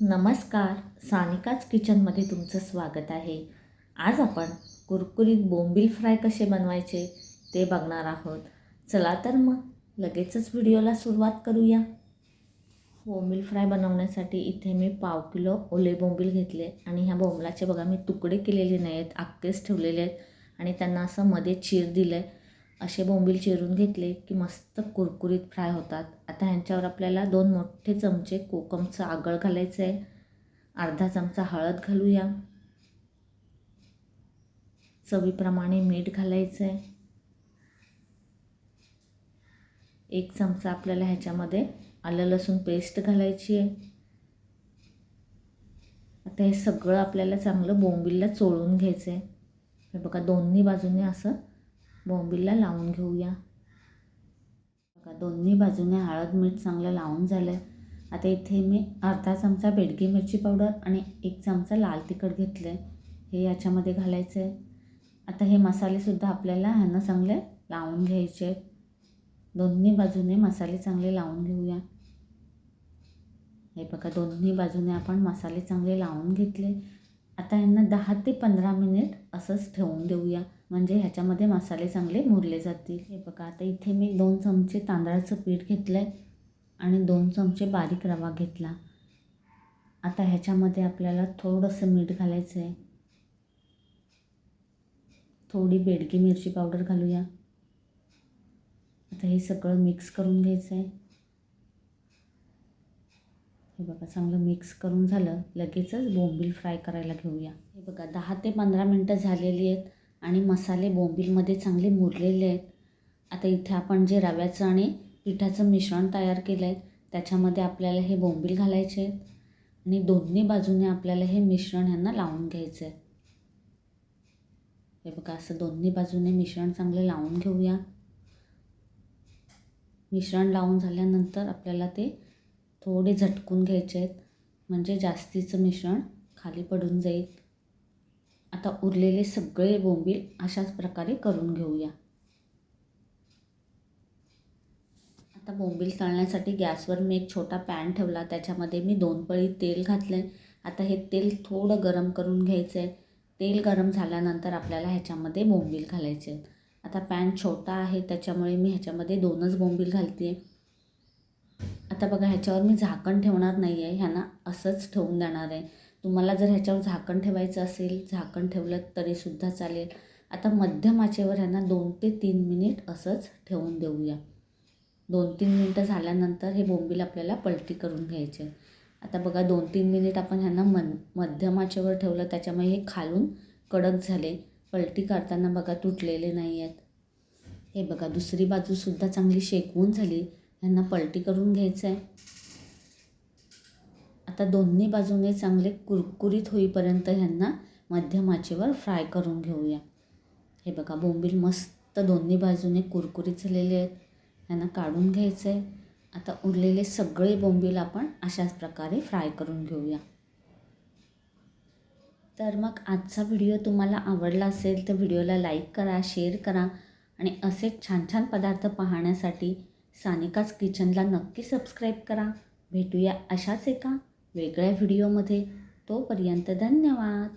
नमस्कार, सानिकाच किचनमध्ये तुमचं स्वागत आहे। आज आपण कुरकुरीत बोंबील फ्राय कसे बनवायचे ते बघणार आहोत। चला तर मग लगेचच व्हिडिओला सुरुवात करूया। बोंबील फ्राय बनवण्यासाठी इथे मी 1/2 किलो ओले बोंबील घेतले आणि ह्या बोंबलाचे बघा मी तुकडे केलेले नाहीत, अख्खेच ठेवलेले आहेत आणि त्यांना असं मध्ये चीर दिले। असे बोंबील चिरून घेतले की मस्त कुरकुरीत फ्राय होतात। आता ह्यांच्यावर आपल्याला 2 मोठे चमचे कोकमचं आगळ घालायचं आहे। अर्धा चमचा हळद घालूया, चवीप्रमाणे मीठ घालायचं आहे। 1 चमचा आपल्याला ह्याच्यामध्ये आलं लसूण पेस्ट घालायची आहे। आता हे सगळं आपल्याला चांगलं बोंबीलला चोळून घ्यायचं आहे। हे बघा दोन्ही बाजूने असं बोंबीलला लावून घेऊया। बघा दोन्ही बाजूने हळद मीठ चांगलं लावून झालं। आता इथे मी अर्धा चमचा बेडगी मिरची पावडर आणि 1 चमचा लाल तिखट घेतलं आहे, हे याच्यामध्ये घालायचं आहे। आता हे मसालेसुद्धा आपल्याला ह्यांना चांगले लावून घ्यायचे आहेत। दोन्ही बाजूने मसाले चांगले लावून घेऊया। हे बघा दोन्ही बाजूने आपण मसाले चांगले लावून घेतले। आता ह्यांना 10 ते 15 मिनिट असंच ठेवून देऊया, म्हणजे ह्याच्यामध्ये मसाले चांगले मुरले जातील। हे बघा आता इथे मी 2 चमचे तांदळाचं पीठ घेतलं आहे आणि 2 चमचे बारीक रवा घेतला। आता ह्याच्यामध्ये आपल्याला थोडंसं मीठ घालायचं आहे, थोडी बेडगी मिरची पावडर घालूया। आता हे सगळं मिक्स करून घ्यायचं आहे। हे बघा चांगलं मिक्स करून झालं, लगेचच बोंबील फ्राय करायला घेऊया। हे बघा 10 ते 15 मिनटं झालेली आहेत आणि मसाले बोंबीलमध्ये चांगले मुरलेले आहेत। आता इथे आपण जे रव्याचं आणि पिठाचं मिश्रण तयार केलं आहे त्याच्यामध्ये आपल्याला हे बोंबील घालायचे आहेत आणि दोन्ही बाजूने आपल्याला हे मिश्रण ह्यांना लावून घ्यायचं आहे। हे बघा असं दोन्ही बाजूने मिश्रण चांगलं लावून घेऊया। मिश्रण लावून झाल्यानंतर आपल्याला ते थोडे झटकून घ्यायचे आहेत, म्हणजे जास्तीचं मिश्रण खाली पडून जाईल। आता उरलेले सगळे बोंबील अशाच प्रकारे करून घेऊया। आता बोंबील तळण्यासाठी गॅसवर मी एक छोटा पॅन ठेवला, त्याच्यामध्ये मी 2 पळी तेल घातलं आहे। आता हे तेल थोडं गरम करून घ्यायचं आहे। तेल गरम झाल्यानंतर आपल्याला ह्याच्यामध्ये बोंबील घालायचे आहेत। आता पॅन छोटा आहे त्याच्यामुळे मी ह्याच्यामध्ये 2च बोंबील घालते आहे। आता बघा ह्याच्यावर मी झाकण ठेवणार नाही आहे, ह्यांना असंच ठेवून देणार आहे। तुम्हाला जर ह्याच्यावर झाकण ठेवायचं असेल, झाकण ठेवलं तरीसुद्धा चालेल। आता मध्यम आचेवर ह्यांना 2 ते 3 मिनिट असंच ठेवून देऊया। 2-3 मिनटं झाल्यानंतर हे बोंबील आपल्याला पलटी करून घ्यायचे। आता बघा 2-3 मिनिट आपण ह्यांना मध्यम आचेवर ठेवलं, त्याच्यामुळे हे खालून कडक झाले। पलटी करताना बघा तुटलेले नाही आहेत। हे बघा दुसरी बाजूसुद्धा चांगली शेकवून झाली, ह्यांना पलटी करून घ्यायचं आहे। आता दोन्ही बाजूने चांगले कुरकुरीत होईपर्यंत ह्यांना मध्यम आचेवर फ्राय करून घेऊया। हे बघा बोंबील मस्त दोन्ही बाजूने कुरकुरीत झालेले आहेत, ह्यांना काढून घ्यायचं आहे। आता उरलेले सगळे बोंबील आपण अशाच प्रकारे फ्राय करून घेऊया। तर मग आजचा व्हिडिओ तुम्हाला आवडला असेल तर व्हिडिओला लाईक करा, शेअर करा आणि असेच छान छान पदार्थ पाहण्यासाठी सानिकाच किचनला नक्की सबस्क्राईब करा। भेटूया अशाच एका वेगळ्या व्हिडिओमध्ये, तोपर्यंत धन्यवाद।